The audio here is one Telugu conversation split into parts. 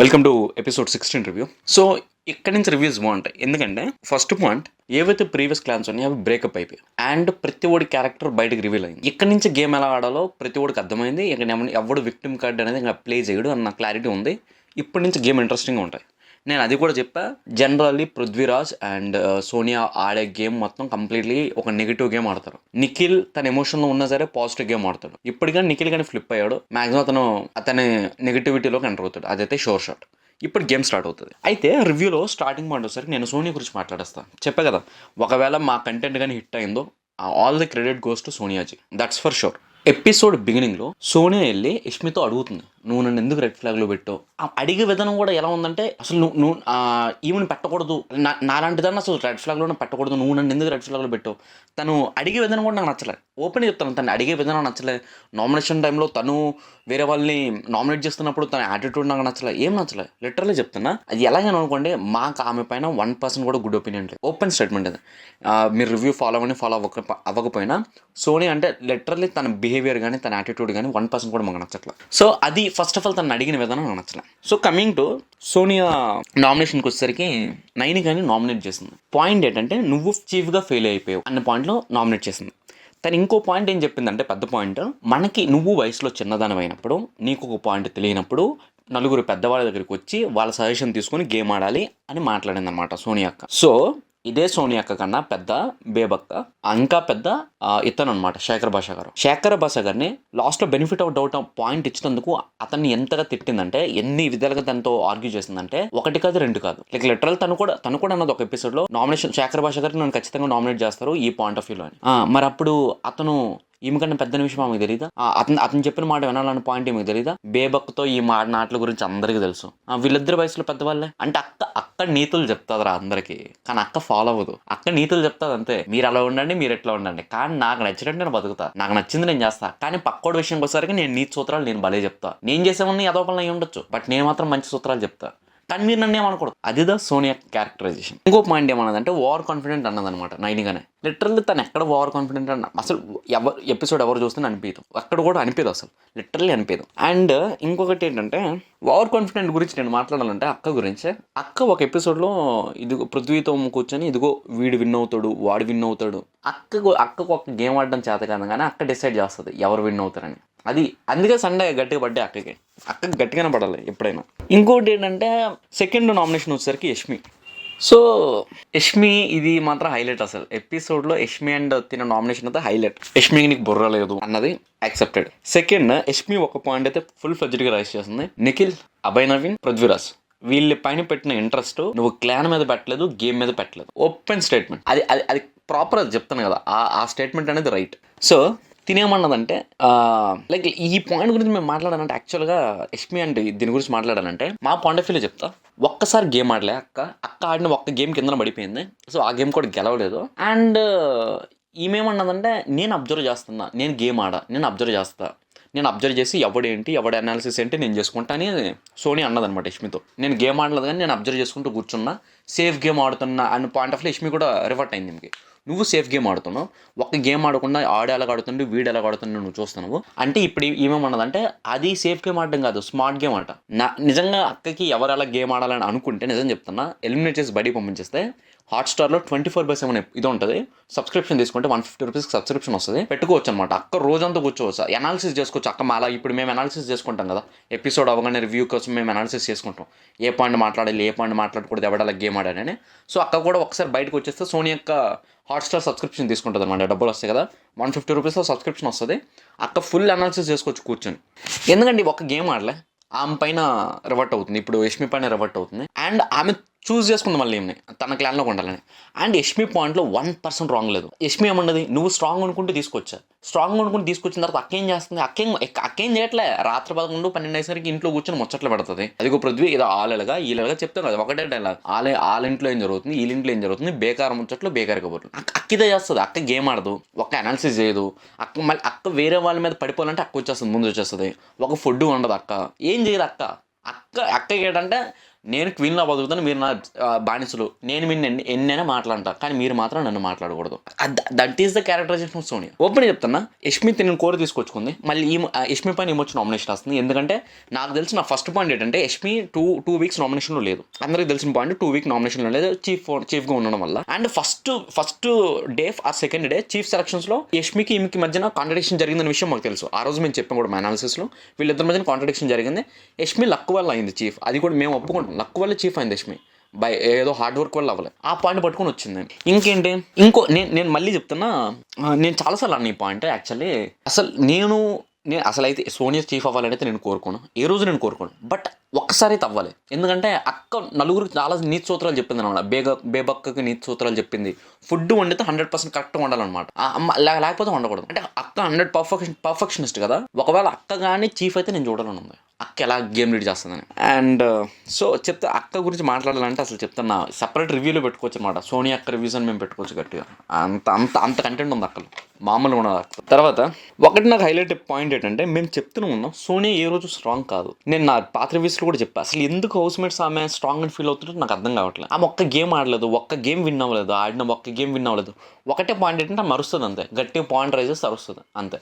Welcome to episode 16 review. So ఇక్కడి నుంచి రివ్యూస్ బాగుంటాయి, ఎందుకంటే ఫస్ట్ పాయింట్ ఏవైతే ప్రీవియస్ క్లాన్స్ ఉన్నాయో అవి బ్రేకప్ అయిపోయాయి అండ్ ప్రతి ఒడి క్యారెక్టర్ బయటకు రివీల్ అయింది. ఇక్కడ నుంచి గేమ్ ఎలా ఆడాలో ప్రతి ఒడికి అర్థమైంది. ఇక్కడ ఎవడు విక్టిమ్ కార్డ్ అనేది ఇంకా ప్లే చేయడు అన్న క్లారిటీ ఉంది. ఇప్పటి నుంచి గేమ్ ఇంట్రెస్టింగ్గా ఉంటాయి. నేను అది కూడా చెప్పా. జనరల్లీ పృథ్వీరాజ్ అండ్ సోనియా ఆడే గేమ్ మొత్తం కంప్లీట్లీ ఒక నెగిటివ్ గేమ్ ఆడతారు. నిఖిల్ తన ఎమోషన్లో ఉన్నా సరే పాజిటివ్ గేమ్ ఆడతాడు. ఇప్పటికీ నిఖిల్ కానీ ఫ్లిప్ అయ్యాడు, మాక్సిమం అతని నెగిటివిటీలోకి ఎంటర్ అవుతాడు. అదైతే షోర్ షాట్. ఇప్పుడు గేమ్ స్టార్ట్ అవుతుంది. అయితే రివ్యూలో స్టార్టింగ్ పాయింట్ వచ్చేసరికి నేను సోనియా గురించి మాట్లాడేస్తాను. చెప్పే కదా, ఒకవేళ మా కంటెంట్ కానీ హిట్ అయిందో all the credit goes to సోనియాజీ, దట్స్ ఫర్ షూర్. ఎపిసోడ్ బిగినింగ్లో సోనియా వెళ్ళి యష్మితో అడుగుతుంది, నువ్వు నన్ను ఎందుకు రెడ్ ఫ్లాగ్లో పెట్టావు. ఆ అడిగే విధానం కూడా ఎలా ఉందంటే, అసలు నువ్వు ఈవెన్ పెట్టకూడదు, నాలాంటిదాన్ని అసలు రెడ్ ఫ్లాగ్లోనే పెట్టకూడదు, నువ్వు నన్ను ఎందుకు రెడ్ ఫ్లాగ్లో పెట్టావు. తను అడిగే విధానం కూడా నాకు నచ్చలేదు. ఓపెన్ చెప్తాను, తను అడిగే విధానం నచ్చలేదు. నామినేషన్ టైంలో తను వేరే వాళ్ళని నామినేట్ చేస్తున్నప్పుడు తన యాటిట్యూడ్ నాకు నచ్చలేదు, ఏం నచ్చలేదు. లిటరల్లీ చెప్తున్నా. అది ఎలాగని అనుకోండి, మాకు ఆమె పైన 1% కూడా గుడ్ ఒపీనియన్ లేదు. ఓపెన్ స్టేట్మెంట్ అది. మీరు రివ్యూ ఫాలో అవ్వకపోయినా సోనియా అంటే లిటరల్లీ తన బిహేవియర్ కానీ తన యాటిట్యూడ్ కానీ 1% కూడా మాకు నచ్చట్లేదు. సో అది ఫస్ట్ ఆఫ్ ఆల్ తను అడిగిన విధానం నాకు నచ్చలేదు. సో కమింగ్ టు సోనియా నామినేషన్కి వచ్చేసరికి నైని కానీ నామినేట్ చేసింది. పాయింట్ ఏంటంటే, నువ్వు చీఫ్గా ఫెయిల్ అయిపోయావు అన్న పాయింట్లో నామినేట్ చేసింది. తను ఇంకో పాయింట్ ఏం చెప్పిందంటే, పెద్ద పాయింట్, మనకి నువ్వు వయసులో చిన్నదానం అయినప్పుడు, నీకు ఒక పాయింట్ తెలియనప్పుడు నలుగురు పెద్దవాళ్ళ దగ్గరికి వచ్చి వాళ్ళ సజెషన్ తీసుకొని గేమ్ ఆడాలి అని మాట్లాడింది అనమాట సోనియా అక్క. సో ఇదే సోనియా అక్క కన్నా పెద్ద బేబక్క, ఇంకా పెద్ద ఇతను అనమాట శేఖర్ భాష గారు. శేఖర్ భాష గారిని లాస్ట్లో బెనిఫిట్ ఆఫ్ డౌట్ పాయింట్ ఇచ్చినందుకు అతన్ని ఎంతగా తిట్టిందంటే, ఎన్ని విధాలుగా తనతో ఆర్గ్యూ చేసిందంటే, ఒకటి కాదు రెండు కాదు. లైక్ లిటరల్ తను కూడా అన్నది ఒక ఎపిసోడ్లో, నామినేషన్ శేఖర్ భాష గారికి నన్ను ఖచ్చితంగా నామినేట్ చేస్తారు ఈ పాయింట్ ఆఫ్ వ్యూలో అని. మరి అప్పుడు అతను ఈమెకన్నా పెద్ద విషయం ఆమెకు తెలీదా? అతను చెప్పిన మాట వినాలన్న పాయింట్ ఏమీ తెలీదా? బేబక్తో ఈ మాటల గురించి అందరికీ తెలుసు. వీళ్ళిద్దరు వయసులో పెద్దవాళ్ళే. అంటే అక్క నీతులు చెప్తాదిరా అందరికీ, కానీ అక్క ఫాలో అవ్వదు. అక్క నీతులు చెప్తాది అంతే, మీరు అలా ఉండండి, మీరు ఎట్లా ఉండండి. కానీ నాకు నచ్చినట్టు నేను బతుకుతా, నాకు నచ్చింది నేను చేస్తా. కానీ పక్కోడి విషయంకి వచ్చేసరికి నేను నీతి సూత్రాలు నేను భలే చెప్తా. నేను చేసేవన్నీ ఏదో పనులు అయి ఉండొచ్చు, బట్ నేను మాత్రం మంచి సూత్రాలు చెప్తా. కానీ మీరు నన్ను ఏమనకూడదు. అదిదా సోనియా క్యారెక్టరైజేషన్. ఇంకో పాయింట్ ఏమన్నదంటే, ఓవర్ కాన్ఫిడెంట్ అన్నదనమాట నైనిగానే. లిటరల్లీ తను ఎక్కడ ఓవర్ కాన్ఫిడెంట్ అన్న అసలు ఎపిసోడ్ ఎవరు చూస్తే అనిపించదు, అక్కడ కూడా అనిపించదు, అసలు లిటరల్లీ అనిపించదు. అండ్ ఇంకొకటి ఏంటంటే, ఓవర్ కాన్ఫిడెంట్ గురించి నేను మాట్లాడాలంటే అక్క గురించి. అక్క ఒక ఎపిసోడ్లో ఇదిగో పృథ్వీతో కూర్చొని, ఇదిగో వీడు విన్ అవుతాడు, వాడు విన్ అవుతాడు. అక్కకు ఒక గేమ్ ఆడడం చేత కాదు, కానీ అక్క డిసైడ్ చేస్తుంది ఎవరు విన్ అవుతారని. అది అందుకే సండే గట్టిగా పడ్డే అక్కకి గట్టిగానే పడాలి ఎప్పుడైనా. ఇంకోటి ఏంటంటే, సెకండ్ నామినేషన్ వచ్చేసరికి యష్మి. సో యష్మి ఇది మాత్రం హైలైట్. అసలు ఎపిసోడ్లో యష్మి అండ్ తిన నామినేషన్ అయితే హైలైట్. యష్మికి నీకు బుర్ర లేదు అన్నది యాక్సెప్టెడ్. సెకండ్, యష్మి ఒక పాయింట్ అయితే ఫుల్ ఫ్లెడ్జ్డ్గా రైస్ చేస్తుంది. నిఖిల్, అభయ్ నవీన్, పృథ్వీరాజ్ వీళ్ళ పైన పెట్టిన ఇంట్రెస్ట్ నువ్వు క్లాన్ మీద పెట్టలేదు, గేమ్ మీద పెట్టలేదు. Open statement. అది అది అది ప్రాపర్ అది చెప్తాను కదా, ఆ స్టేట్మెంట్ అనేది రైట్. సో తినేమన్నదంటే, లైక్ ఈ పాయింట్ గురించి మేము మాట్లాడాలంటే, యాక్చువల్గా యష్మి అంటే దీని గురించి మాట్లాడాలంటే మా పాయింట్ ఆఫ్ వ్యూలో చెప్తా. ఒక్కసారి గేమ్ ఆడలే అక్క ఆడిన ఒక్క గేమ్ కింద పడిపోయింది. సో ఆ గేమ్ కూడా గెలవలేదు. అండ్ ఈమెమన్నదంటే, నేను అబ్జర్వ్ చేస్తున్నా, నేను గేమ్ నేను అబ్జర్వ్ చేస్తా, నేను అబ్జర్వ్ చేసి ఎవడేంటి ఎవడ అనాలిసిస్ ఏంటి నేను చేసుకుంటా అని సోని అన్నదనమాట యష్మితో. నేను గేమ్ ఆడలేదు, కానీ నేను అబ్జర్వ్ చేసుకుంటూ కూర్చున్నా, సేఫ్ గేమ్ ఆడుతున్నా అన్న పాయింట్ ఆఫ్ యష్మి కూడా రివర్ట్ అయింది. దీనికి నువ్వు సేఫ్ గేమ్ ఆడుతున్నావు, ఒక గేమ్ ఆడకుండా ఆడే ఎలాగ ఆడుతుండే వీడు ఎలాగ ఆడుతుండే నువ్వు చూస్తున్నావు. అంటే ఇప్పుడు ఏమేమన్నదంటే, అది సేఫ్ గేమ్ ఆడడం కాదు, స్మార్ట్ గేమ్ ఆట. నిజంగా అక్కకి ఎవరు ఎలా గేమ్ ఆడాలని అనుకుంటే, నిజం చెప్తున్నా, ఎలిమినేట్ చేసి బయటికి పంపించేస్తే హాట్స్టార్లో 24/7 ఇది ఉంటుంది. సబ్స్క్రిప్షన్ తీసుకుంటే 150 రూపీస్కి సబ్స్క్రిప్షన్ వస్తుంది, పెట్టుకోవచ్చు అనమాట. అక్క రోజంతా కూర్చోవచ్చు, అనాలిసిస్ చేసుకోవచ్చు. అక్క మాలా ఇప్పుడు మేము అనాలిసిస్ చేసుకుంటాం కదా, ఎపిసోడ్ అవగానే రివ్యూ కోసం మేము అనాలిసిస్ చేసుకుంటాం, ఏ పాయింట్ మాట్లాడాలి, ఏ పాయింట్ మాట్లాడకూడదు, ఎవడలా గేమ్ ఆడానని. సో అక్క కూడా ఒకసారి బయటకు వచ్చేస్తే సోనీ యొక్క హాట్స్టార్ సబ్స్క్రిప్షన్ తీసుకుంటుంది అనమాట. డబ్బులు వస్తాయి కదా, 150 రూపీస్లో సబ్స్క్రిప్షన్ వస్తుంది. అక్క ఫుల్ అనాలిసిస్ చేసుకోవచ్చు కూర్చొని. ఎందుకంటే ఒక గేమ్ ఆడలే, ఆమె పైన రివర్ట్ అవుతుంది, ఇప్పుడు యష్మి పైన రివర్ట్ అవుతుంది. అండ్ ఆమె చూస్ చేసుకుంది మళ్ళీ ఏమని తన క్లాన్లోకి ఉండాలని. అండ్ యష్మి పాయింట్లో 1% రాంగ్ లేదు. యష్మి ఏమన్నది, నువ్వు స్ట్రాంగ్ అనుకుంటే తీసుకొచ్చా, స్ట్రాంగ్ అనుకుంటే తీసుకొచ్చిన తర్వాత అక్కేం చేస్తుంది, అక్కేం చేయట్లే. రాత్రి 11-12 అయ్యేసరికి ఇంట్లో కూర్చొని ముచ్చట్లు పెడుతుంది. అదిగో పృథ్వీ ఏదో ఆలగా ఈలగా చెప్తాను కదా, ఒకటే డైలాగ్, వాళ్ళ ఇంట్లో ఏం జరుగుతుంది, వీళ్ళ ఇంట్లో ఏం జరుగుతుంది, బేకారం ముచ్చట్లు బేకారు కబుర్లు. అక్కిదే చేస్తుంది. అక్క గేమ్ ఆడదు, ఒక అనాలిసిస్ చేయదు. అక్క వేరే వాళ్ళ మీద పడిపోవాలంటే అక్క వచ్చేస్తుంది, ముందు వచ్చేస్తుంది. ఒక ఫుడ్ ఉండదు, అక్క ఏం చేయదు. అక్క అక్కకి ఏంటంటే నేను క్వీన్లా బతుకుతాను, మీరు నా బానిసలు, నేను మీరు ఎన్నైనా మాట్లాడతా కానీ మీరు మాత్రం నన్ను మాట్లాడకూడదు. That is the characterization of Sonia. Open చెప్తున్నా, యష్మి నేను కోరి తీసుకొచ్చుకుంది, మళ్ళీ యష్మి పైన ఏమొచ్చి నామినేషన్ వస్తుంది. ఎందుకంటే నాకు తెలిసి నా ఫస్ట్ పాయింట్ ఏంటంటే యష్మి టూ వీక్స్ నామినేషన్లో లేదు. అందరికి తెలిసిన పాయింట్ 2 వీక్ నామినేషన్లో లేదు, చీఫ్గా ఉండడం వల్ల. అండ్ ఫస్ట్ డే ఆ సెకండ్ డే చీఫ్ సెలక్షన్స్లో యష్మికి ఈమెకి మధ్యన కాంట్రడిక్షన్ జరిగిందన్న విషయం మాకు తెలుసు. ఆ రోజు మేము చెప్పాం కూడా మా అనాలిసిస్లో, వీళ్ళిద్దరి మధ్యన కాంట్రడిక్షన్ జరిగింది. యష్మి లక్ వల్ల అయింది చీఫ్, అది కూడా మేము ఒప్పుకుంటాం. లక్ వల్ల చీఫ్ అయింది యష్మి, బై ఏదో హార్డ్ వర్క్ వల్ల అవ్వలేదు. ఆ పాయింట్ పట్టుకొని వచ్చింది. ఇంకేంటి నేను మళ్ళీ చెప్తున్నా, నేను చాలాసార్లు అన్న ఈ పాయింట్. యాక్చువల్లీ నేను అసలు అయితే సోనియా చీఫ్ అవ్వాలనైతే నేను కోరుకోను, ఏ రోజు నేను కోరుకోను. బట్ ఒక్కసారి అయితే అవ్వాలి. ఎందుకంటే అక్క నలుగురికి చాలా నీతి సూత్రాలు చెప్పింది అనమాట. బేబక్కకి నీతి సూత్రాలు చెప్పింది. ఫుడ్ వండితే 100% కరెక్ట్గా వండాలన్నమాట, లేకపోతే వండకూడదు. అంటే అక్క 100 పర్ఫెక్షనిస్ట్ కదా. ఒకవేళ అక్క కానీ చీఫ్ అయితే నేను చూడాలని ఉంది, అక్క ఎలా గేమ్ లీడ్ చేస్తుందని. అండ్ సో చెప్తే అక్క గురించి మాట్లాడాలంటే అసలు చెప్తున్నా సపరేట్ రివ్యూలో పెట్టుకోవచ్చు అనమాట. సోనియా అక్క రివ్యూస్ అని మేము పెట్టుకోవచ్చు గట్టిగా. అంత కంటెంట్ ఉంది అక్కలు, మామూలుగా ఉన్నది అక్క. తర్వాత ఒకటి నాకు హైలైట్ పాయింట్ ఏంటంటే, మేము చెప్తూనే ఉన్నాం సోనియా ఏ రోజు స్ట్రాంగ్ కాదు. నేను నా పాత రివ్యూస్లో కూడా చెప్పా, అసలు ఎందుకు హౌస్ మేట్స్ ఆమె స్ట్రాంగ్ అని ఫీల్ అవుతుంటే నాకు అర్థం కావట్లేదు. ఆమె ఒక్క గేమ్ ఆడలేదు, ఒక్క గేమ్ విన్ అవ్వలేదు, ఆడిన ఒక్క గేమ్ విన్ అవ్వలేదు. ఒకటే పాయింట్ ఏంటంటే ఆమె అరుస్తుంది అంతే, గట్టిగా పాయింట్ రైజ్ చేస్తే అరుస్తుంది అంతే.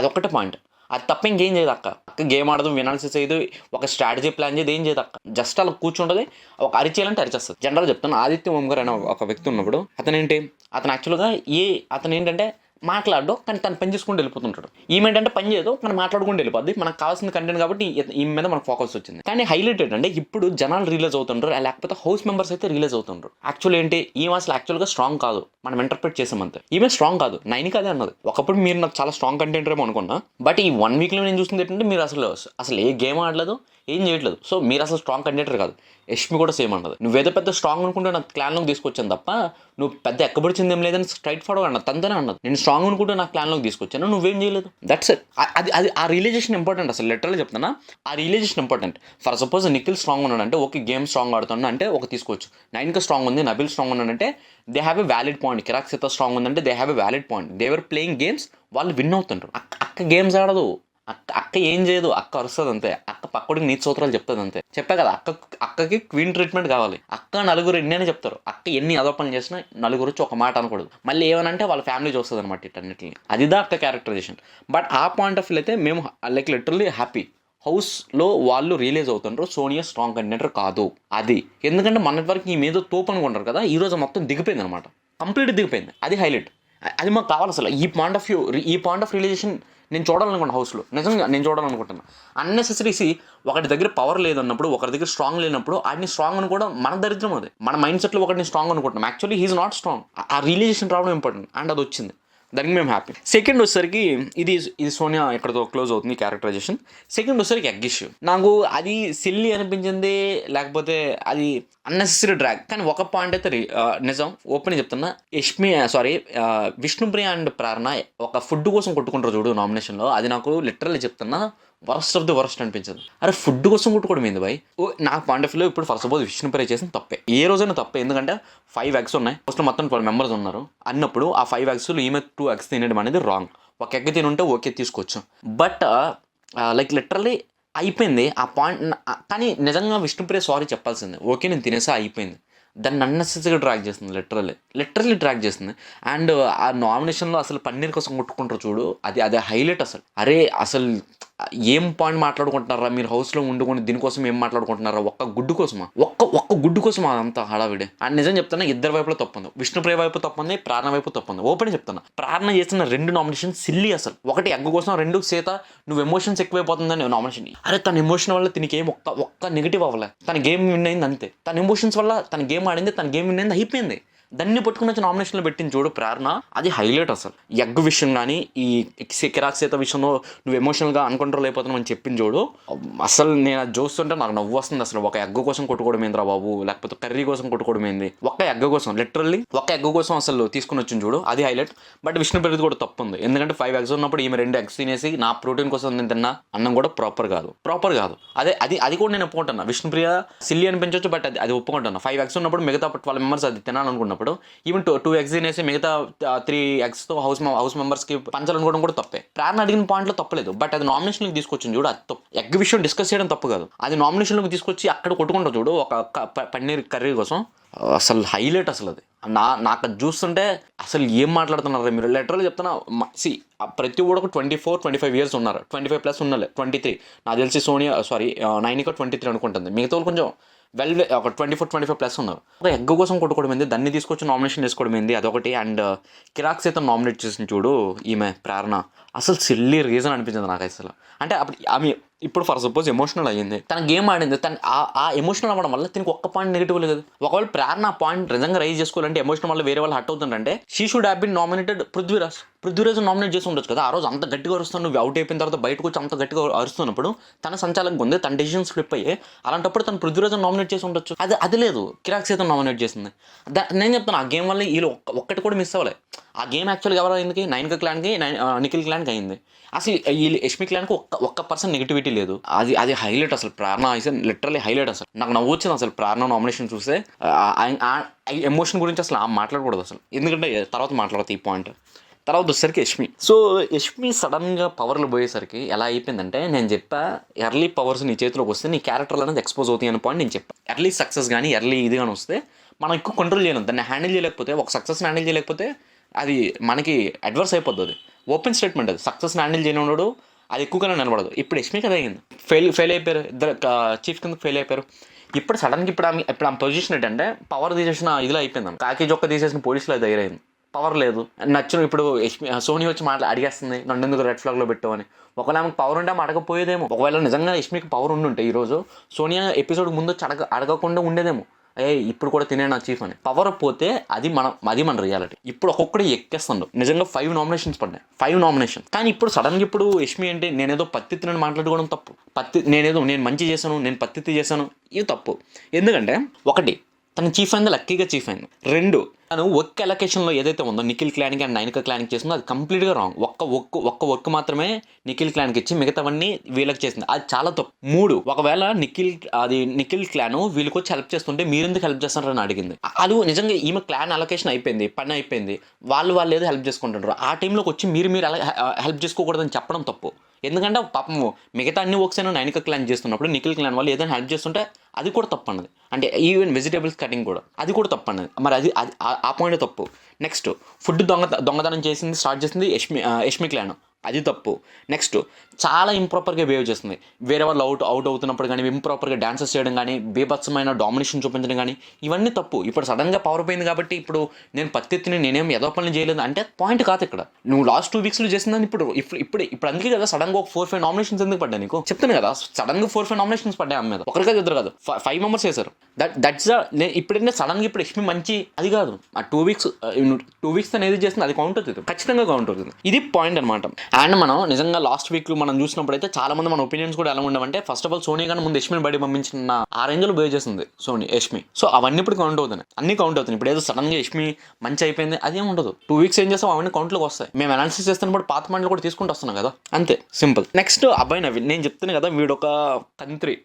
అదొక్కటే పాయింట్. అది తప్ప ఇంకేం చేయదు అక్క గేమ్ ఆడదు, వినాల్సిస్ చేయదు, ఒక స్ట్రాటజీ ప్లాన్ చేయదు, ఏం చేయదు అక్క. జస్ట్ అలా కూర్చుంటుంది, ఒక అరిచేయాలంటే అరిచేస్తుంది. జనరల్ చెప్తాను, ఆదిత్య ఓం గారు అనే ఒక వ్యక్తి ఉన్నప్పుడు అతను యాక్చువల్గా అతను ఏంటంటే మాట్లాడడం కానీ తను పని చేసుకుంటూ వెళ్ళిపోతుంటాడు. ఈమెంటంటే పని చేయదు కానీ మాట్లాడుకుంటూ వెళ్ళిపోద్ది. మనకు కావాల్సిన కంటెంట్ కాబట్టి ఈ మీద మనకు ఫోకస్ వచ్చింది. కానీ హైలైట్ ఏంటంటే ఇప్పుడు జనాలు రిలీజ్ అవుతుంటారు, లేకపోతే హౌస్ మెంబర్స్ అయితే రిలీజ్ అవుతుంటారు. యాక్చువల్ ఏంటి, ఈమె అసలు యాక్చువల్గా స్ట్రాంగ్ కాదు, మనం ఇంటర్ప్రిట్ చేసామంతే. ఈమె స్ట్రాంగ్ కాదు, నైన్కి అదే అన్నది. ఒకప్పుడు మీరు నాకు చాలా స్ట్రాంగ్ కంటెంట్ ఏమో అనుకున్నా, బట్ ఈ 1 వీక్లో నేను చూస్తుంది ఏంటంటే మీరు అసలు ఏ గేమ్ ఆడలేదు, ఏం చేయట్లేదు. సో మీరు అసలు స్ట్రాంగ్ కంటెంటర్ కాదు. యష్మి కూడా సేమ్ అన్నది, నువ్వేదో పెద్ద స్ట్రాంగ్ అనుకుంటే నా క్లాన్లోకి తీసుకొచ్చాను తప్ప నువ్వు పెద్ద ఎక్కబడిచింది ఏం లేదని స్ట్రైట్ ఫార్వర్డ్ అన్నది. తంతనే అన్నది, నేను స్ట్రాంగ్ అనుకుంటే నా క్లాన్లోకి తీసుకొచ్చాను, నువ్వేం చేయలేదు. That's it. అది ఆ రియలైజేషన్ ఇంపార్టెంట్. అసలు లిటరల్లీ చెప్తున్నా, ఆ realization important. For suppose Nikhil strong ఉన్నాడంటే ఓకే, గేమ్ స్ట్రాంగ్ ఆడుతున్నా అంటే ఒక తీసుకోవచ్చు. 9కి స్ట్రాంగ్ ఉంది, నబిల్ స్ట్రాంగ్ ఉన్నాడంటే they have a valid point. Kirrak Seetha strong ఉందంటే they have a valid point. They were playing games, వాళ్ళు విన్ అవుతుంటారు. అక్క గేమ్స్ ఆడదు, అక్క ఏం చేయదు, అక్క అరుస్తుంది అంతే. అక్క పక్కడికి నీతి సూత్రాలు చెప్తుంది అంతే. చెప్పా కదా, అక్కకి క్వీన్ ట్రీట్మెంట్ కావాలి. అక్క నలుగురు ఎన్ని చెప్తారు, అక్క ఎన్ని అదోపనలు చేసినా నలుగురు వచ్చి ఒక మాట అనకూడదు. మళ్ళీ ఏమనంటే వాళ్ళ ఫ్యామిలీ చూస్తుంది అనమాట ఇటన్నిటిని. అదిదా అక్క క్యారెక్టరైజేషన్. బట్ ఆ పాయింట్ ఆఫ్ వ్యూ అయితే మేము లైక్ లిటరల్లీ హ్యాపీ. హౌస్లో వాళ్ళు రియలైజ్ అవుతుంటారు సోనియా స్ట్రాంగ్ కంటెంటర్ కాదు. అది ఎందుకంటే మొన్నటి వరకు ఈ మీద తోపు అనుకుంటారు కదా, ఈ రోజు మొత్తం దిగిపోయింది అనమాట, కంప్లీట్ దిగిపోయింది. అది హైలైట్. అది మాకు కావాలి అసలు. ఈ పాయింట్ ఆఫ్ రియలైజేషన్ నేను చూడాలనుకున్నాను హౌస్లో, నిజంగా నేను చూడాలనుకుంటున్నాను. అన్నెసెసరీసి ఒకటి దగ్గర పవర్ లేదన్నప్పుడు, ఒకరి దగ్గర స్ట్రాంగ్ లేనప్పుడు ఆడిని స్ట్రాంగ్ అని కూడా మన దరిద్రం. అది మన మైండ్ సెట్లో ఒకటిని స్ట్రాంగ్ అనుకుంటున్నాం, యాక్చువల్లీ హీఈస్ నాట్ స్ట్రాంగ్. ఆ రియలైజేషన్ రావడం ఇంపార్టెంట్, అండ్ అది వచ్చింది, దానికి మేము హ్యాపీ. సెకండ్ వచ్చేసరికి ఇది సోనియా ఎక్కడితో క్లోజ్ అవుతుంది క్యారెక్టరైజేషన్. సెకండ్ వచ్చేసరికి ఎగ్ ఇష్యూ. నాకు అది సిల్లీ అనిపించింది, లేకపోతే అది అన్నెసెసరీ డ్రాగ్. కానీ ఒక పాయింట్ అయితే నిజం, ఓపెన్ చెప్తున్నా, విష్ణుప్రియ అండ్ ప్రేరణ ఒక ఫుడ్ కోసం కొట్టుకుంటారు చూడు నామినేషన్లో, అది నాకు లిటరల్లీ చెప్తున్నా వర్స్ట్ ఆఫ్ ది వర్స్ట్ అనిపించదు. అరే ఫుడ్ కోసం కొట్టుకోవడం ఏంది బాయ్. నాకు పాయింట్ ఆఫ్ వ్యూలో ఇప్పుడు ఫర్ సపోజ్ విష్ణుప్రియ చేసిన తప్పే, ఏ రోజైనా తప్పే. ఎందుకంటే 5 eggs ఉన్నాయి, ఫస్ట్ మొత్తం 12 members ఉన్నారు అన్నప్పుడు ఆ 5 eggs ఈమె 2 eggs తినడం అనేది రాంగ్. ఒక ఎగ్ తినుంటే ఓకే తీసుకోవచ్చు, బట్ లైక్ లిటరల్లీ అయిపోయింది ఆ పాయింట్. కానీ నిజంగా విష్ణుప్రియ సారీ చెప్పాల్సిందే. ఓకే నేను తినేసా అయిపోయింది, దాన్ని అన్నెసెసరీగా డ్రాగ్ చేస్తుంది, లిటరల్లీ డ్రాగ్ చేస్తుంది. అండ్ ఆ నామినేషన్లో అసలు పన్నీర్ కోసం కొట్టుకుంటారు చూడు, అది హైలైట్ అసలు. అరే అసలు ఏం పాయింట్ మాట్లాడుకుంటున్నారా మీరు హౌస్లో ఉండుకొని, దీనికోసం ఏం మాట్లాడుకుంటున్నారా, ఒక్క గుడ్డు కోసమా, ఒక్క గుడ్డు కోసం అదంతా హడావిడే. అండ్ నిజం చెప్తున్నా, ఇద్దరు వైపులో తప్పుంది, విష్ణుప్రియ వైపు తప్పుంది, ప్రార్థన వైపు తప్పుంది. ఓపెన్ చెప్తున్నా, ప్రార్థన చేస్తున్న 2 నామినేషన్ సిల్లీ అసలు. ఒకటి ఎగ్ కోసం, 2 సీత నువ్వు ఎమోషన్స్ ఎక్కువైపోతుందని నామినేషన్. అరే తన ఎమోషన్ వల్ల తినికి ఏం ఒక్క నెగిటివ్ అవ్వలే, తన గేమ్ విన్ అయింది అంతే. తన ఎమోషన్స్ వల్ల తన గేమ్ ఆడింది, తన గేమ్ విన్ అయింది, అయిపోయింది. దాన్ని పట్టుకుని వచ్చి నామినేషన్లో పెట్టింది చూడు ప్రేరణ, అది హైలైట్ అసలు. ఎగ్ విషయం కానీ ఈ కిరాక్ సీత విషయంలో నువ్వు ఎమోషనల్గా అన్కంట్రోల్ అయిపోతున్నావు అని చెప్పింది చూడు, అసలు నేను అది చూస్తుంటే నాకు నవ్వు వస్తుంది అసలు. ఒక ఎగ్ కోసం కొట్టుకోవడం ఏంద్రా బాబు, లేకపోతే కర్రీ కోసం కొట్టుకోవడం ఏంది, ఒక్క ఎగ్ కోసం, లిటరల్లీ ఒక్క ఎగ్ కోసం అసలు తీసుకుని వచ్చింది చూడు, అది హైలైట్. బట్ విష్ణుప్రియది కూడా తప్పు ఉంది, ఎందుకంటే 5 eggs ఉన్నప్పుడు ఈమె 2 eggs తినేసి నా ప్రోటీన్ కోసం నేను తిన్నా అన్నం కూడా ప్రాపర్ కాదు. అది కూడా నేను ఒప్పుకుంటున్నా. విష్ణుప్రియ సిల్లీ అనిపించవచ్చు, బట్ అది ఒప్పుకుంటున్నా. 5 eggs ఉన్నప్పుడు మిగతా 12 members అది తినాలనుకున్నప్పుడు ఉన్నప్పుడు ఈవెన్ టూ ఎగ్స్ తినేసి మిగతా 3 ఎగ్స్తో హౌస్ మెంబర్స్కి పంచాలనుకోవడం కూడా తప్పే. ప్రేరణ అడిగిన పాయింట్లో తప్పలేదు, బట్ అది నామినేషన్కి తీసుకొచ్చింది చూడు, అది తప్పు. ఎగ్ విషయం డిస్కస్ చేయడం తప్పు కాదు, అది నామినేషన్లోకి తీసుకొచ్చి అక్కడ కొట్టుకుంటావు చూడు ఒక పన్నీర్ కర్రీ కోసం, అసలు హైలైట్ అసలు అది. నాకు అది చూస్తుంటే అసలు ఏం మాట్లాడుతున్నారు మీరు, లిటరల్గా చెప్తున్నా. ప్రతి కూడా ఒక 24-25 ఇయర్స్ ఉన్నారు, 25+ ఉన్నలే, 23 నాకు తెలిసి సోనియా నైనికా 23 అనుకుంటుంది, మిగతా వాళ్ళు కొంచెం ఒక 24-25+ ఉన్నారు. ఒక ఎగ్ కోసం కొట్టుకోవడం ఏంది, దాన్ని తీసుకొచ్చి నామినేషన్ చేసుకోవడం ఏంది, అదొకటి. అండ్ కిరాక్ సైతం నామినేట్ చేసింది చూడు ఈమె ప్రేరణ, అసలు సిల్లీ రీజన్ అనిపించింది నాకు అసలు. అంటే అప్పుడు ఆమె ఇప్పుడు ఫర్ సపోజ్ ఎమోషనల్ అయ్యింది, తన గేమ్ ఆడింది, తను ఆ ఎమోషనల్ అవ్వడం వల్ల తనకి ఒక్క పాయింట్ నెగిటివ్ లేదు. ఒకవేళ ప్రేరణ ఆ పాయింట్ నిజంగా రైజ్ చేసుకోవాలంటే ఎమోషనల్ వల్ల వేరే వాళ్ళు హర్ట్ అవుతుందంటే she should have been nominated Prithviraj nominate చేసి ఉండొచ్చు కదా. ఆ రోజు అంత గట్టిగా అరుస్తాను, నువ్వు అవుట్ అయిపోయిన తర్వాత బయటకు వచ్చి అంత గట్టిగా అరుస్తున్నప్పుడు తన సంచాలకంగా ఉంది, తన డెసిషన్స్ ఫ్లిప్ అయ్యి, అలాంటప్పుడు తను పృథ్వీరాజ్ నామినేట్ చేసి ఉండొచ్చు. అది లేదు, కిరాక్ సైతం నామినేట్ చేసింది. నేను చెప్తాను ఆ గేమ్ వల్ల వీళ్ళు ఒక్కటి కూడా మిస్ అవ్వలేదు. ఆ గేమ్ యాక్చువల్గా ఎవరు అయింది, నైనికా క్లాన్కి నిఖిల్ క్లాన్కి అయింది. అసలు వీళ్ళు యష్మి క్లాన్కి ఒక్క పర్సెంట్ నెగిటివిటీ లేదు. అది హైలైట్ అసలు. ప్రేరణ అయితే లిటరలీ హైలైట్. అసలు నాకు నవ్వు వచ్చింది అసలు ప్రేరణ నామినేషన్ చూస్తే. ఎమోషన్ గురించి అసలు మాట్లాడకూడదు అసలు, ఎందుకంటే తర్వాత మాట్లాడతాయి ఈ పాయింట్. తర్వాత వచ్చేసరికి యష్మి సడన్గా పవర్లు పోయేసరికి ఎలా అయిపోయిందంటే, నేను చెప్పా ఎర్లీ పవర్స్ నీ చేతిలోకి వస్తే నీ క్యారెక్టర్లు అనేది ఎక్స్పోజ్ అవుతాయి అనే పాయింట్ నేను చెప్పా. ఎర్లీ సక్సెస్ కానీ ఎర్లీ ఇది కానీ వస్తే మనం ఎక్కువ కంట్రోల్ చేయలేం, దాన్ని హ్యాండిల్ చేయలేకపోతే, ఒక సక్సెస్ని హ్యాండిల్ చేయలేకపోతే అది మనకి అడ్వర్స్ అయిపోద్ది. అది ఓపెన్ స్టేట్మెంట్, అది సక్సెస్ని హ్యాండిల్ చేయనివాడు అది ఎక్కువగానే నిలబడదు. ఇప్పుడు యష్మి కదా అయింది, ఫెయిల్ అయిపోయారు ఇద్దరు, చీఫ్ కింద ఫెయిల్ అయిపోయారు. ఇప్పుడు సడన్గా ఇప్పుడు ఆమె పొజిషన్ ఏంటంటే పవర్ తీసేసిన ఇదిలో అయిపోయింది, కాకి జొక్క తీసేసిన పోలీసులో దగ్గర అయింది. పవర్ లేదు, నచ్చిన ఇప్పుడు సోనీ వచ్చి అడిగేస్తుంది నన్ను ఎందుకు రెడ్ ఫ్లాగ్లో పెట్టామని. ఒకవేళ ఆమెకు పవర్ ఉంటే ఆమె అడగపోయేదేమో. ఒకవేళ నిజంగా యష్మికి పవర్ ఉండుంటే ఈరోజు సోనియా ఎపిసోడ్ ముందు అడగకుండా ఉండేదేమో, ఇప్పుడు కూడా తినే నా చీఫ్ అని. పవర్ పోతే అది మన రియాలిటీ. ఇప్పుడు ఒక్కొక్కటి ఎక్కేస్తుండు. నిజంగా 5 నామినేషన్స్ పడ్డాయి, 5 నామినేషన్. కానీ ఇప్పుడు సడన్గా ఇప్పుడు యష్మి అంటే నేనేదో పత్తిని మాట్లాడుకోవడం తప్పు, నేను మంచి చేశాను, నేను పత్తి చేశాను, ఇది తప్పు. ఎందుకంటే ఒకటి, తన చీఫ్ అయింది, లక్కీగా చీఫ్ అయింది. 2, తను ఒక్క ఎలకేషన్లో ఏదైతే ఉందో నిఖిల్ క్లాన్కి అండ్ నైనికా క్లాన్కి చేసిందో అది కంప్లీట్గా రాంగ్. ఒక్క వర్క్ మాత్రమే నిఖిల్ క్లాన్కి ఇచ్చి మిగతావన్నీ వీళ్ళకి చేసింది, అది చాలా తప్పు. 3, ఒకవేళ నిఖిల్ క్లాన్ వీళ్ళకి వచ్చి హెల్ప్ చేస్తుంటే మీరు ఎందుకు హెల్ప్ చేస్తారని అడిగింది. అది నిజంగా ఈమె క్లాన్ అలొకేషన్ అయిపోయింది, పని అయిపోయింది, వాళ్ళు ఏదో హెల్ప్ చేసుకుంటారు. ఆ టైంలోకి వచ్చి మీరు అలా హెల్ప్ చేసుకోకూడదని చెప్పడం తప్పు. ఎందుకంటే పాపము మిగతా అన్ని వర్క్స్ అయినా నైనికా క్లాన్ చేస్తున్నప్పుడు నిఖిల్ క్లాన్ వాళ్ళు ఏదైనా హెల్ప్ చేస్తుంటే అది కూడా తప్పు అన్నది. అంటే ఈవెన్ వెజిటేబుల్స్ కటింగ్ కూడా అది కూడా తప్పు అన్నది. మరి అది ఆ పాయింట్ తప్పు. నెక్స్ట్, ఫుడ్ దొంగతనం స్టార్ట్ చేసింది యష్మి క్లాన్, అది తప్పు. నెక్స్ట్, చాలా ఇంప్రాపర్గా బిహేవ్ చేస్తుంది. వేరే వాళ్ళు అవుట్ అవుతున్నప్పుడు కానీ ఇంప్రాపర్గా డాన్సెస్ చేయడం కానీ, బీభత్సమైన డామినేషన్ చూపించడం కానీ, ఇవన్నీ తప్పు. ఇప్పుడు సడన్గా పవర్ పోయింది కాబట్టి ఇప్పుడు నేను పత్తిని నేనేం ఏదో పనులు చేయలేదు అంటే పాయింట్ కాదు ఇక్కడ. నువ్వు లాస్ట్ 2 వీక్స్లో చేసిందని ఇప్పుడు అందుకే కదా సడన్గా ఒక 4-5 నామినేషన్స్ ఎందుకు పడ్డా నీకు చెప్తాను కదా. సడన్గా 4-5 నామినేషన్స్ పడ్డాయి ఆమె మీద, ఒకరిగా ఇద్దరు కాదు, 5 మెంబర్స్ చేశారు. దట్స్ ఇప్పుడైనా సడన్గా ఇప్పుడు యష్మి మంచి అది కాదు. ఆ 2 వీక్స్ అనేది చేస్తుంది, అది కౌంట్ అవుతుంది, ఖచ్చితంగా కౌంట్ అవుతుంది. ఇది పాయింట్ అనమాట. అండ్ మనం నిజంగా లాస్ట్ వీక్ మనం చూసినప్పుడు అయితే చాలా మంది మన ఒపీనియన్స్ కూడా ఎలా ఉండవంటే, ఫస్ట్ ఆఫ్ ఆల్ సోనియా కానీ ముందు యష్మిని బయట పంపించిన ఆ రేంజ్లో బిహేవ్ చేస్తుంది యష్మి. సో అవన్నీ ఇప్పుడు కౌంట్ అవుతున్నాయి, అన్ని కౌంట్ అవుతున్నాయి. ఇప్పుడు ఏదో సడన్గా యష్మి మంచి అయిపోయింది అదేం ఉండదు. 2 వీక్స్ ఏం చేస్తాం అవన్నీ కౌంట్లోకి వస్తాయి. మేము అనాలిసిస్ చేస్తున్నప్పుడు పాత మండలు కూడా తీసుకుంటూ వస్తున్నాం కదా, అంతే సింపుల్. నెక్స్ట్, అబ్బాయి నవీన్, నేను చెప్తాను కదా వీడు ఒక కంత్రి.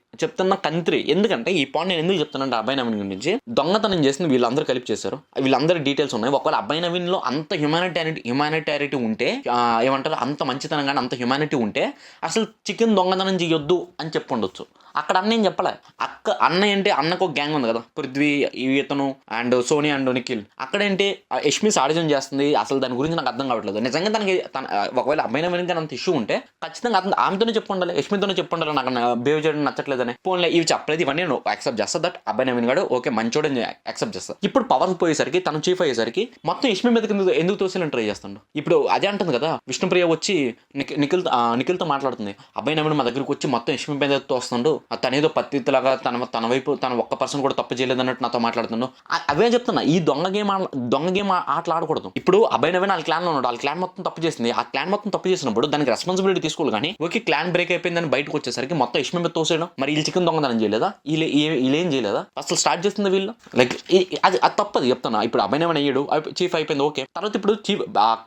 ఎందుకంటే ఈ పాయింట్ నేను ఎందుకు చెప్తానంటే అబ్బాయి నవీన్ గురించి, దొంగతనం చేసింది వీళ్ళందరూ కలిపి చేశారు, వీళ్ళందరి డీటెయిల్స్ ఉన్నాయి. ఒకవేళ అబ్బాయి నవీన్లో అంత హ్యుమానిటారిటీ ఉంటే, ఏమంటారు అంత మంచితనం కానీ అంత హ్యుమానిటీ ఉంటే అసలు చికెన్ దొంగతనం చేయొద్దు అని చెప్పుండొచ్చు. అక్కడ అన్న ఏం చెప్పలే. అన్న ఏంటి, అన్నకు ఒక గ్యాంగ్ ఉంది కదా, పృథ్వీ, ఇతను అండ్ సోనియా అండ్ నిఖిల్. అక్కడేంటి యష్మి సాడిజం చేస్తుంది, అసలు దాని గురించి నాకు అర్థం కావట్లేదు. నిజంగా ఒకవేళ అబ్బాయి నవీన్ కానీ అంత ఇష్యూ ఉంటే ఖచ్చితంగా ఆమెతోనే చెప్పుండాలి, యష్మితోనే చెప్పుండాలి నాకు బిహేవ్ చేయడం నచ్చట్లేదని. ఫోన్లో ఇవి చెప్పలేదు, ఇవన్నీ నేను యాక్సెప్ట్ చేస్తా. దట్ అబ్బాయి నవీన్ గారు ఓకే మంచోడని యాక్సెప్ట్ చేస్తా. ఇప్పుడు పవర్ పోయేసరికి తను చీఫ్ అయ్యేసరికి మొత్తం యష్మి మీద ఎందుకు తోసేయాలని ట్రై చేస్తాడు. ఇప్పుడు అదే అంటుంది కదా, విష్ణుప్రియ వచ్చి నిఖిల్తో మాట్లాడుతుంది, అబ్బాయి నవీన్ మా దగ్గరికి వచ్చి మొత్తం యష్మి మీద తోస్తుండు, తనేదో పత్తిలాగా తన వైపు తన ఒక్క పర్సన్ కూడా తప్పు చేయలేదు అన్నట్టు నాతో మాట్లాడుతున్నాడు. అవే చెప్తున్నా, ఈ దొంగ గేమ్ ఆటలు ఆడకూడదు. ఇప్పుడు అబ్బాయి నవీన్ వాళ్ళ క్లాన్లో ఉన్నాడు, వాళ్ళ క్లాన్ మొత్తం తప్పు చేసింది. ఆ క్లాన్ మొత్తం తప్పు చేసినప్పుడు దానికి రెస్పాన్సిబిలిటీ తీసుకోవాలి. కానీ ఓకే క్లాన్ బ్రేక్ అయిపోయిందని బయటకు వచ్చేసరికి మొత్తం యష్మి మీద తోసేయడం, మరి వీళ్ళు చికెన్ దొంగతనం చేయలేదా, వీళ్ళు ఏం చేయలేదా, అసలు స్టార్ట్ చేస్తుంది వీళ్ళు. లైక్ అది తప్పదు చెప్తున్నా. ఇప్పుడు అబ్బాయి నవీన్ అయ్యాడు, చీఫ్ అయిపోయింది ఓకే. తర్వాత ఇప్పుడు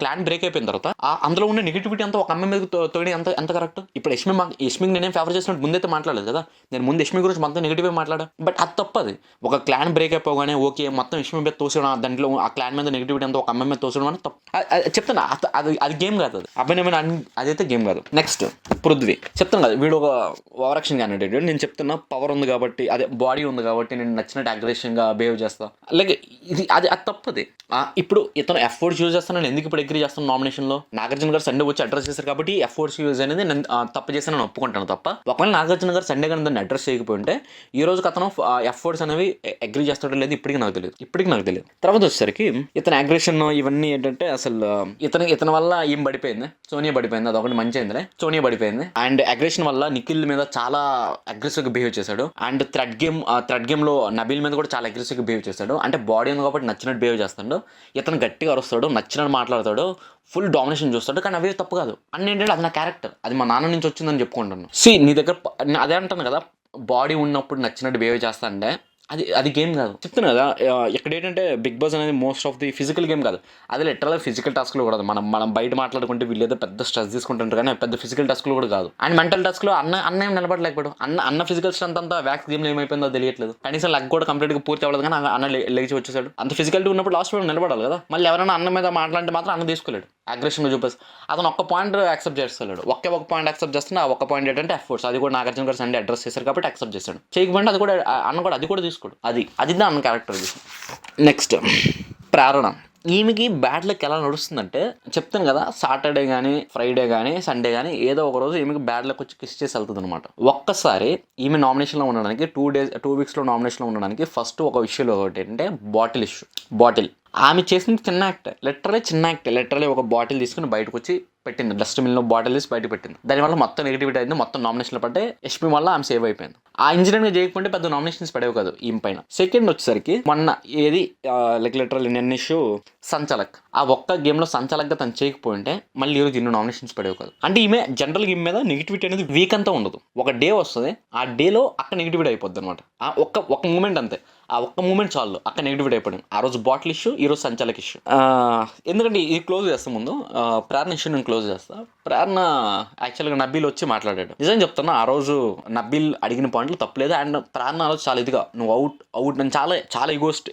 క్లాన్ బ్రేక్ అయిపోయిన తర్వాత అందులో ఉన్న నెగిటివ్ నెగిటివిటీ అంతా ఒక అమ్మాయి మీద తోడి ఎంత కరెక్ట్. ఇప్పుడు యష్మికి నేనేం ఫేవర్ చేసినట్టు ముందైతే మాట్లాడలేదు కదా, నేను ముందు యష్మి గురించి మొత్తం నెగిటివ్గా మాట్లాడా. బట్ అది తప్పది. ఒక క్లాన్ బ్రేక్ అయిపోగానే ఓకే మొత్తం యష్మి మీద తోసడం, దాంట్లో ఆ క్లాన్ మీద నెగిటివిటీ అంతా ఒక అమ్మాయి మీద తోసడం అని తప్పు. చెప్తాను అది గేమ్ కాదు, అది అభినయమైన అదైతే గేమ్ కాదు. నెక్స్ట్ పృథ్వీ చెప్తాను కదా, వీడు ఒక ఓవరాక్షన్ క్యాండిడేట్. నేను చెప్తున్నా పవర్ ఉంది కాబట్టి, అదే బాడీ ఉంది కాబట్టి నేను నచ్చినట్టు అగ్రెషన్గా బిహేవ్ చేస్తా. లైక్ అది తప్పది. ఇప్పుడు ఇతను ఎఫ్ఓర్డ్స్ యూజ్ చేస్తాను, నేను ఎందుకు ఇప్పుడు అగ్రీ చేస్తాను నామినేషన్లో. నాగార్జున గారు సండే వచ్చి అడ్రస్ చేశారు కాబట్టి ఎఫ్ఓర్డ్స్ యూజ్ అనేది నేను తప్పు చేశాను నేను ఒప్పుకుంటాను తప్ప. ఒకవేళ నాగార్జున గారు సండే కానీ దాన్ని అడ్రస్ చేయకపోయింటే ఈ రోజు అతను ఎఫ్ఓర్డ్స్ అనేవి అగ్రీ చేస్తాడో లేదు ఇప్పటికీ నాకు తెలియదు. తర్వాత వచ్చేసరికి ఇతని అగ్రెషన్ ఇవన్నీ ఏంటంటే అసలు ఇతని వల్ల ఏం పడిపోయింది, సోనియా పడిపోయింది, అదొకటి మంచి అయిందిలే, సోనియా పడిపోయింది. అండ్ అగ్రెషన్ వల్ల నిఖిల్ మీద చాలా అగ్రెసివ్గా బిహేవ్ చేశాడు. అండ్ థ్రెడ్ గేమ్ లో నబీల్ మీద కూడా చాలా అగ్రెసివ్గా బిహేవ్ చేశాడు. అంటే బాడీ ఉంది కాబట్టి నచ్చినట్టు బిహేవ్ చేస్తాడు, ఇతను గట్టిగా అరుస్తాడు, నచ్చినట్టు మాట్లాడతాడు, ఫుల్ డామినేషన్ చూస్తాడు. కానీ అవి తప్పు కాదు. అన్నీ ఏంటంటే అది నా క్యారెక్టర్, అది మా నాన్న నుంచి వచ్చిందని చెప్పుకుంటాను. నీ దగ్గర అదే అంటాను కదా, బాడీ ఉన్నప్పుడు నచ్చినట్టు బిహేవ్ చేస్తా అంటే అది గేమ్ కాదు. చెప్తున్నా కదా, ఇక్కడ ఏంటంటే బిగ్ బాస్ అనేది most of the physical game కాదు, అది లిటరల్ ఫిజికల్ టాస్క్లు కూడా. మనం బయట మాట్లాడుకుంటే వీళ్ళు ఏదో పెద్ద స్ట్రెస్ తీసుకుంటుంటారు, కానీ పెద్ద ఫిజికల్ టాస్క్లు కూడా కాదు. అండ్ మెంటల్ టాస్క్లో అన్న ఏం నిలబడలేకపోయాడు. అన్న ఫిజికల్ స్ట్రెంత్ అంతా వ్యాక్స్ గేమ్లో ఏమైపోయిందో తెలియట్లేదు. కనీసం లెగ్ కూడా కంప్లీట్గా పూర్తి అవ్వలేదు, కానీ అన్న లేచి వచ్చేసాడు. అంత ఫిజికల్టీ ఉన్నప్పుడు లాస్ట్ వరకు నిలబడాలి కదా. మళ్ళీ ఎవరైనా అన్న మీద మాట్లాడితే మాత్రం అన్న తీసుకోలేడు, అగ్రెషన్ చూపేసి అతను ఒక్క పాయింట్ యాక్సెప్ట్ చేస్తాడు. ఒక పాయింట్ యాక్సెప్ట్ చేస్తున్నా, ఆ ఒక్క పాయింట్ ఏంటంటే ఎఫర్ట్స్. అది కూడా నాగార్జున గారు సండే అడ్రస్ చేశారు కాబట్టి యాక్సెప్ట్ చేశాడు. చేయకపోతే అది కూడా అన్న కూడా అది కూడా తీసుకోడు. అది అన్న క్యారెక్టర్. నెక్స్ట్ ప్రేరణ. ఈమెకి బ్యాడ్ లక్ ఎలా నడుస్తుందంటే చెప్తాను కదా, సాటర్డే కానీ ఫ్రైడే కానీ సండే కానీ ఏదో ఒక రోజు ఈమెకి బ్యాడ్ లక్ వచ్చి కిస్ చేసి వెళ్తుంది అనమాట. ఒక్కసారి ఈమె నామినేషన్లో ఉండడానికి 2 వీక్స్లో నామినేషన్లో ఉండడానికి ఫస్ట్ ఒక ఇష్యూలో ఒకటి ఏంటంటే బాటిల్ ఇష్యూ. ఆమె చేసింది చిన్న యాక్ట్, లిటరలీ ఒక బాటిల్ తీసుకుని బయటకు వచ్చి పెట్టింది, డస్ట్బిన్లో బాటిల్ తీసి బయట పెట్టింది. దానివల్ల మొత్తం నెగిటివిటీ అయింది, మొత్తం నామినేషన్లు పడ్డాయి. యష్మి వల్ల ఆమె సేవ్ అయిపోయింది. ఆ ఇన్సిడెంట్ చేయకపోతే పెద్ద నామినేషన్స్ పడేవి కాదు ఈమె పైన. సెకండ్ వచ్చేసరికి మొన్న ఏది లిటరల్ ఇండియన్ ఇష్యూ సంచాలక్. ఆ ఒక్క గేమ్లో సంచాలక్గా తను చేయకపోయింటే మళ్ళీ ఈరోజు ఇన్ని నామినేషన్స్ పడేవి కాదు. అంటే ఈమె జనరల్ గేమ్ మీద నెగిటివిటీ అనేది వీక్ అంతా ఉండదు. ఒక డే వస్తుంది, ఆ డేలో అక్కడ నెగిటివిటీ అయిపోద్ది అనమాట. ఒక్క మూమెంట్ అంతే, ఆ ఒక్క మూమెంట్ చాలు అక్కడ నెగిటివిటీ అయిపోయింది. ఆ రోజు బాటిల్ ఇష్యూ, ఈ రోజు సంచాలక్ ఇష్యూ. ఎందుకంటే ఇది క్లోజ్ చేస్తాం ముందు ప్రేరణ ఇష్యూ నేను క్లోజ్ చేస్తా. ప్రేరణ యాక్చువల్గా నబీల్ వచ్చి మాట్లాడాడు. నిజం చెప్తున్నా, ఆ రోజు నబీల్ అడిగిన పాయింట్లు తప్పలేదు. అండ్ ప్రేరణ ఆ రోజు చాలా ఇదిగా నువ్వు అవుట్ నేను చాలా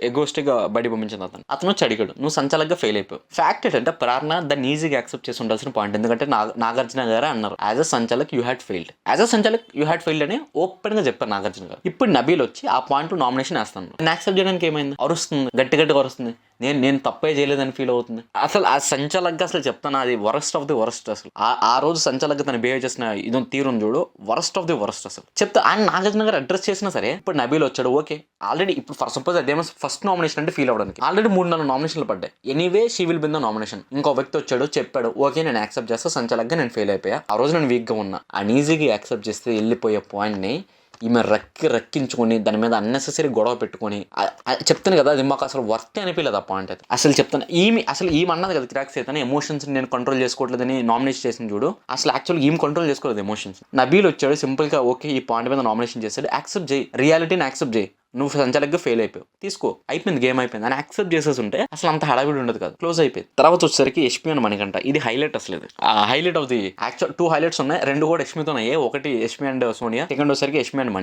ఎగోస్టిక్గా బయట పంపించింది. అతను వచ్చి అడిగాడు, నువ్వు సంచాలక్గా ఫెయిల్ అయిపోయావు. ఫ్యాక్ట్ ఏంటంటే ప్రేరణ దాన్ని ఈజీగా యాక్సెప్ట్ చేసి ఉండాల్సిన పాయింట్. ఎందుకంటే నాగార్జున గారే అన్నారు, as a sanchalak you had failed అని ఓపెన్ గా చెప్పారు నాగార్జున గారు. ఇప్పుడు నబీల్ వచ్చి ఆ పాయింట్ నామినేషన్ వేస్తాను, నేను యాక్సెప్ట్ చేయడానికి ఏమైంది, అరుస్తుంది, గట్టిగా అరుస్తుంది, నేను తప్పే చేయలేదని ఫీల్ అవుతుంది. అసలు ఆ సంచాలక్గా అసలు చెప్తాను, అది వరస్ట్ ఆఫ్ ది వరస్ట్. అసలు ఆ రోజు సంచాలక్గా తను బిహేవ్ చేసిన ఇది తీరుని చూడు, వరస్ట్ ఆఫ్ ది వరస్ట్. అసలు చెప్తా, ఆయన నాగార్జున గారు అడ్రస్ చేసినా సరే ఇప్పుడు నబీల్ వచ్చాడు ఓకే. ఆల్రెడీ ఇప్పుడు ఫర్ సపోజ్ అదేమో ఫస్ట్ నామినేషన్ అంటే ఫీల్ అవ్వడానికి ఆల్రెడీ 3-4 నామినేషన్లు పడ్డాయి. Anyway she will be in the nomination. ఇంకో వ్యక్తి వచ్చాడు చెప్పాడు ఓకే నేను యాక్సెప్ట్ చేస్తా, సంచాలక్గా నేను ఫెయిల్ అయిపోయా, ఆ రోజు నేను వీక్గా ఉన్నా. అండ్ ఈజీగా యాక్సెప్ట్ చేస్తే వెళ్ళిపోయే పాయింట్ని ఈమె రక్కించుకొని దాని మీద అన్నెసెసరీ గొడవ పెట్టుకొని చెప్తాను కదా, అది మాకు అసలు వర్త్ అనిపించలేదు ఆ పాయింట్ అయితే. అసలు చెప్తాను, ఈమె అన్నది కదా క్రాక్స్ అయితే ఎమోషన్స్ నేను కంట్రోల్ చేసుకోవట్లేదని నామినేషన్ చేసింది చూడు. అసలు యాక్చువల్గా ఈమె కంట్రోల్ చేసుకోలేదు ఎమోషన్స్. నబీల్ వచ్చాడు సింపుల్గా ఓకే ఈ పాయింట్ మీద నామినేషన్ చేశాడు, యాక్సెప్ట్ చేయి, రియాలిటీని యాక్సెప్ట్ చేయి, నువ్వు సంచాలక్గా ఫెయిల్ అయిపోయావు, తీసుకో, అయిపోయింది, గేమ్ అయిపోయింది అని యాక్సెప్ట్ చేసేసి ఉంటే అసలు అంత హడావిడి ఉండదు కదా, క్లోజ్ అయిపోయింది. తర్వాత వచ్చేసరికి యష్మి అండ్ మణికంఠ. ఇది హైలైట్ అసలు. ఇది highlight of the actual 2 highlights ఉన్నాయి, 2 కూడా యష్మితో ఉన్నాయి. ఒకటి యష్మి అండ్ సోనియా, సెకండ్ వచ్చేసరికి యష్మి అండ్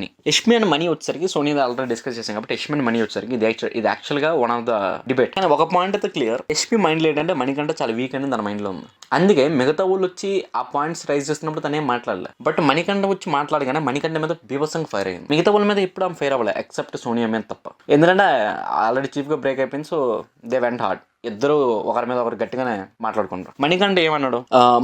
మణి వచ్చేసరికి సోనియా ఆల్రెడీ డిస్కస్ చేసాం కాబట్టి యష్మి అండ్ మణి వచ్చేసరికి ఇది యాక్చువల్గా వన్ ఆఫ్ ద డిబేట్. కానీ ఒక పాయింట్ అయితే క్లియర్, యష్మి మైండ్లో ఏంటంటే మణికంఠ చాలా వీక్ అని తన మైండ్లో ఉంది. అందుకే మిగతా వాళ్ళు వచ్చి ఆ పాయింట్స్ రైజ్ చేస్తున్నప్పుడు తనేం మాట్లాడలేదు. బట్ మణికంఠ వచ్చి మాట్లాడగానే మణికంఠ మీద బీభత్సంగా ఫైర్ అయింది. మిగతా వాళ్ళ మీద ఇప్పుడు ఆమె ఫైర్ అవ్వలేదు ఎక్సెప్ట్ సోనియా మీద తప్ప. ఎందుకంటే ఆల్రెడీ చీఫ్గా బ్రేక్ అయిపోయింది, సో దే వెంట్ హార్డ్. ఇద్దరు ఒకరి మీద ఒకరు గట్టిగానే మాట్లాడుకుంటారు. మణికంఠ ఏమన్నాడు,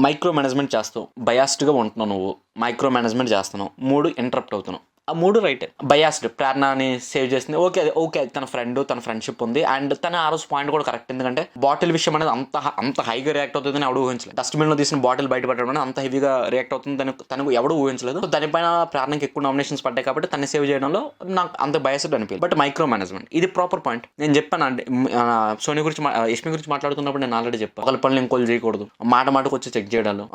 మైక్రో మేనేజ్మెంట్ చేస్తావు, బయాస్డ్గా ఉంటున్నావు, నువ్వు మైక్రో మేనేజ్మెంట్ చేస్తున్నావు, 3 ఇంటరప్ట్ అవుతున్నావు. ఆ 3 రైట్. బయాస్డ్ ప్రేరణని సేవ్ చేసింది ఓకే తన ఫ్రెండ్షిప్ ఉంది. అండ్ తన ఆ రోజు పాయింట్ కూడా కరెక్ట్. ఎందుకంటే బాటిల్ విషయం అనేది అంత హైగా రియాక్ట్ అవుతుందని ఎవడు ఊహించలేదు. డస్ట్బిన్ లో తీసిన బాటిల్ బయట పెట్టడం అనేది అంత హెవీగా రియాక్ట్ అవుతుంది తనకు ఎవడు ఊహించలేదు. దానిపైన ప్రేరణకి ఎక్కువ నామినేషన్స్ పడ్డాయి కాబట్టి తను సేవ్ చేయడంలో నాకు అంత బయాస్డ్ అనిపించింది. బట్ మైక్రో మేనేజ్మెంట్ ఇది ప్రాపర్ పాయింట్. నేను చెప్పాను అంటే సోని గురించి యష్మి గురించి మాట్లాడుతున్నప్పుడు నేను ఆల్రెడీ చెప్పాను, ఒకరి పనులు ఇంకోళ్ళు చేయకూడదు, మాటకు వచ్చి చెక్ చేయడాలు,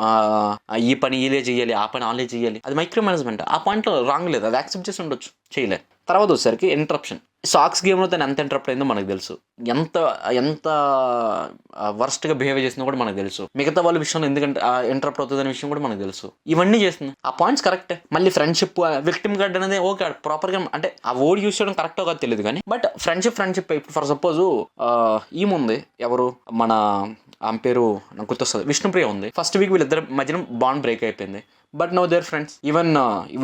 ఈ పని వీళ్ళే చేయాలి, ఆ పని వాళ్ళే చేయాలి, అది మైక్రో మేనేజ్మెంట్. ఆ పాయింట్లో రాంగ్ లేదు, అది యాక్సెప్ట్ చేసి ఉండొచ్చు, చేయలే. తర్వాత వచ్చేసరికి ఇంటరప్షన్. సాక్స్ గేమ్లో తను ఎంత ఇంటరప్ట్ అయిందో మనకు తెలుసు, ఎంత ఎంత వర్స్ట్గా బిహేవ్ చేసిందో కూడా మనకు తెలుసు, మిగతా వాళ్ళ విషయంలో ఎందుకంటే ఇంటరప్ట్ అవుతుంది అనే విషయం కూడా మనకు తెలుసు. ఇవన్నీ చేస్తుంది, ఆ పాయింట్స్ కరెక్టే. మళ్ళీ ఫ్రెండ్షిప్ విక్టిమ్ గార్డ్ అనేది ఓకే ప్రాపర్గా అంటే ఆ వర్డ్ యూస్ చేయడం కరెక్టో కాదు తెలియదు కానీ, బట్ ఫ్రెండ్షిప్ ఇప్పుడు ఫర్ సపోజ్ ఈముంది ఎవరు మన ఆమె పేరు నాకు గుర్తొస్తుంది, విష్ణుప్రియ ఉంది. ఫస్ట్ వీక్ వీళ్ళిద్దరు మధ్యన బాండ్ బ్రేక్ అయిపోయింది, but no they're friends. Even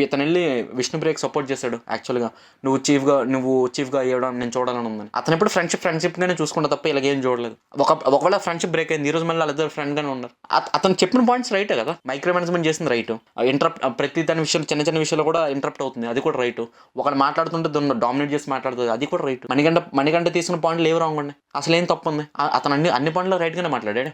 ఇతను వెళ్ళి విష్ణుప్రియకి సపోర్ట్ చేశాడు. యాక్చువల్గా నువ్వు చీఫ్గా అయ్యడం నేను చూడాలని ఉందని. అతను ఎప్పుడు ఫ్రెండ్షిప్గానే చూసుకుంటా తప్ప ఇలాగేం చూడలేదు. ఒకవేళ ఫ్రెండ్షిప్ బ్రేక్ అయింది, ఈ రోజు మళ్ళీ వాళ్ళిద్దరు ఫ్రెండ్గానే ఉన్నారు. అతను చెప్పిన పాయింట్స్ రైటే కదా, మైక్రో మేనేజ్మెంట్ చేసింది రైట్. ఇంటరప్ట్ ప్రతి దాని విషయం చిన్న విషయాలు కూడా ఇంటరప్ట్ అవుతుంది, అది కూడా రైట్. ఒకళ్ళు మాట్లాడుతుంటే డామినేట్ చేసి మాట్లాడుతుంది, అది కూడా రైట్. మణికంఠ తీసుకున్న పాయింట్లు ఏవి రాంగ్ ఉన్నాయి, అసలు ఏం తప్పు ఉంది? అతను అన్ని పాయింట్లు రైట్గానే మాట్లాడాడు.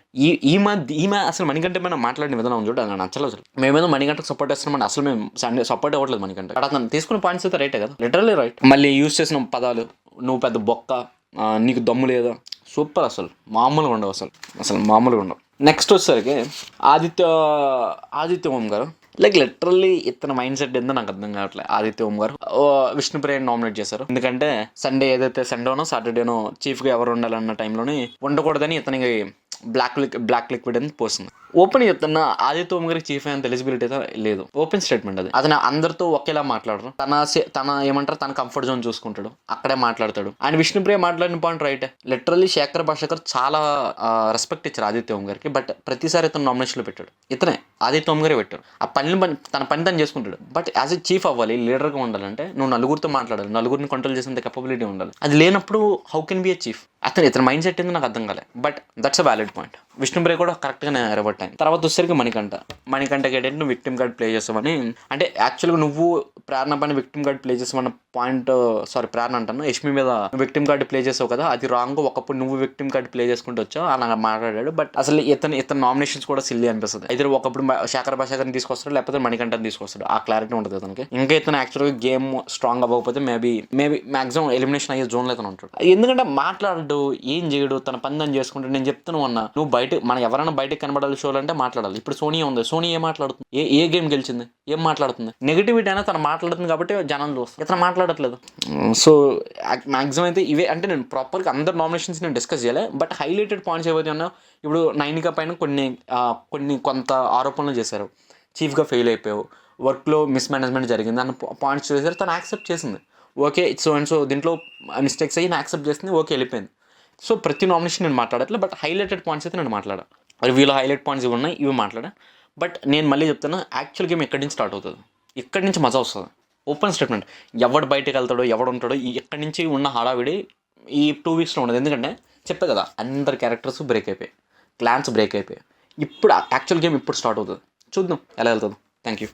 ఈమె అసలు మణికంఠ మీద మాట్లాడిన విధానం చూడ నాకు నచ్చలేదు. అసలు మేమేదో మణికంఠకు సపోర్ట్ చేస్తున్నామంటే అసలు మేము సపోర్ట్ అవ్వట్లేదు మణికంఠ. అతను తీసుకున్న పాయింట్స్ అయితే రైటే కదా, లిటరల్లీ రైట్. మళ్ళీ యూజ్ చేసిన పదాలు, నువ్వు పెద్ద బొక్క, నీకు దమ్ము లేదా, సూపర్, అసలు మామూలుగా ఉండవు, అసలు మామూలుగా ఉండవు. నెక్స్ట్ వచ్చేసరికి ఆదిత్య ఓం గారు, లైక్ లిటరల్లీ ఇతని మైండ్ సెట్ ఏందో నాకు అర్థం కావట్లేదు. ఆదిత్య ఓం గారు విష్ణుప్రియని నామినేట్ చేశారు, ఎందుకంటే సండే ఏదైతే సండేనో సాటర్డేనో చీఫ్గా ఎవరు ఉండాలన్న టైంలోని ఉండకూడదని ఇతనికి బ్లాక్ లిక్విడ్ అని పోస్తుంది. ఓపెన్ చెప్తున్నా, ఆదిత్య ఓం గారికి చీఫ్ అయినంత ఎలిజిబిలిటీ అయితే లేదు. ఓపెన్ స్టేట్మెంట్ అది. అతను అందరితో ఒకేలా మాట్లాడరు, తన ఏమంటారు తన కంఫర్ట్ జోన్ చూసుకుంటాడు, అక్కడే మాట్లాడతాడు. అండ్ విష్ణుప్రియ మాట్లాడిన పాయింట్ రైట్. లిటరల్లీ శేఖర్ భాషకర్ చాలా రెస్పెక్ట్ ఇచ్చారు ఆదిత్య ఓం గారికి, బట్ ప్రతిసారి ఇతను నామినేషన్లో పెట్టాడు. ఇతనే ఆదిత్య ఓం గారే పెట్టాడు. ఆ తన పని తను చేసుకుంటాడు. బట్ యాజ్ ఎ చీఫ్ అవ్వాలి, లీడర్గా ఉండాలంటే నువ్వు నలుగురితో మాట్లాడాలి, నలుగురిని కంట్రోల్ చేసేంత కెపబిలిటీ ఉండాలి. అది లేనప్పుడు how can be a chief? ఇతని మైండ్ సెట్ ఏందో నాకు అర్థం కాలే, but that's a valid point. Vishnupriya కూడా కరెక్ట్గానే రివర్ట్ అయింది. తర్వాత వచ్చేసరికి మణికంఠకి ఏంటంటే నువ్వు విక్టిమ్ గార్డ్ ప్లే చేస్తావని, అంటే యాక్చువల్గా నువ్వు ప్రేరణ పైన విక్టిమ్ గార్డ్ ప్లే చేసావన్న పాయింట్, సారీ ప్రేరణ అంటాను, యష్మి మీద విక్టిమ్ గార్డ్ ప్లే చేసావు కదా, అది రాంగ్. ఒకప్పుడు నువ్వు విక్టిమ్ గార్డ్ ప్లే చేసుకుంటూ వచ్చావు అలా మాట్లాడాడు. బట్ అసలు ఇతను నామినేషన్స్ కూడా సిల్లీ అనిపిస్తుంది. అయితే ఒకప్పుడు శేఖర్ భాషకర్ని తీసుకొస్తాడు, లేకపోతే మణికంఠని తీసుకొస్తాడు, ఆ క్లారిటీ ఉంటుంది అతనికి. ఇంకా ఇతను యాక్చువల్గా గేమ్ స్ట్రాంగ్ అవ్వకపోతే మేబీ మాక్సిమం ఎలిమినేషన్ అయ్యే జోన్లో ఇతను ఉంటాడు. ఎందుకంటే మాట్లాడు, ఏం చేయడు, తన పని దాన్ని చేసుకుంటాడు. నేను చెప్తాను అన్న, నువ్వు మనం ఎవరైనా బయటకు కనబడాలి షోలు అంటే మాట్లాడాలి. ఇప్పుడు సోనియా ఉంది, సోనియా ఏం మాట్లాడుతుంది, ఏ గేమ్ గెలిచింది, ఏం మాట్లాడుతుంది? నెగిటివిటీ అయినా తను మాట్లాడుతుంది కాబట్టి జనం చూస్తారు, ఇతను మాట్లాడట్లేదు. సో మాక్సిమం అయితే ఇవే. అంటే నేను ప్రాపర్గా అందరు నామినేషన్స్ నేను డిస్కస్ చేయలే, బట్ హైలైటెడ్ పాయింట్స్ ఏవైతే ఉన్నాయో, ఇప్పుడు నైనికా పైన కొంత ఆరోపణలు చేశారు, చీఫ్గా ఫెయిల్ అయిపోయావు, వర్క్లో మిస్మేనేజ్మెంట్ జరిగింది అన్న పాయింట్స్ చేశారు. తను యాక్సెప్ట్ చేసింది, ఓకే సో అండ్ సో దీంట్లో మిస్టేక్స్ అయ్యి యాక్సెప్ట్ చేసింది, ఓకే వెళ్ళిపోయింది. సో ప్రతి నామినేషన్ నేను మాట్లాడట్లేదు, బట్ హైలైటెడ్ పాయింట్స్ అయితే నేను మాట్లాడా. రివ్యూలో హైలైట్ పాయింట్స్ ఇవి ఉన్నాయి, ఇవి మాట్లాడా. బట్ నేను మళ్ళీ చెప్తాను, యాక్చువల్ గేమ్ ఎక్కడి నుంచి స్టార్ట్ అవుతుంది, ఇక్కడి నుంచి మజా వస్తుంది. ఓపెన్ స్టేట్మెంట్, ఎవడు బయటకు వెళ్తాడో ఎవడు ఉంటాడో ఎక్కడి నుంచి ఉన్న హడావిడి ఈ 2 వీక్స్లో ఉండదు. ఎందుకంటే చెప్పే కదా, అందరి క్యారెక్టర్స్ బ్రేక్ అయిపోయాయి, క్లాన్స్ బ్రేక్ అయిపోయాయి. ఇప్పుడు యాక్చువల్ గేమ్ ఇప్పుడు స్టార్ట్ అవుతుంది, చూద్దాం ఎలా వెళ్తుందో. Thank you.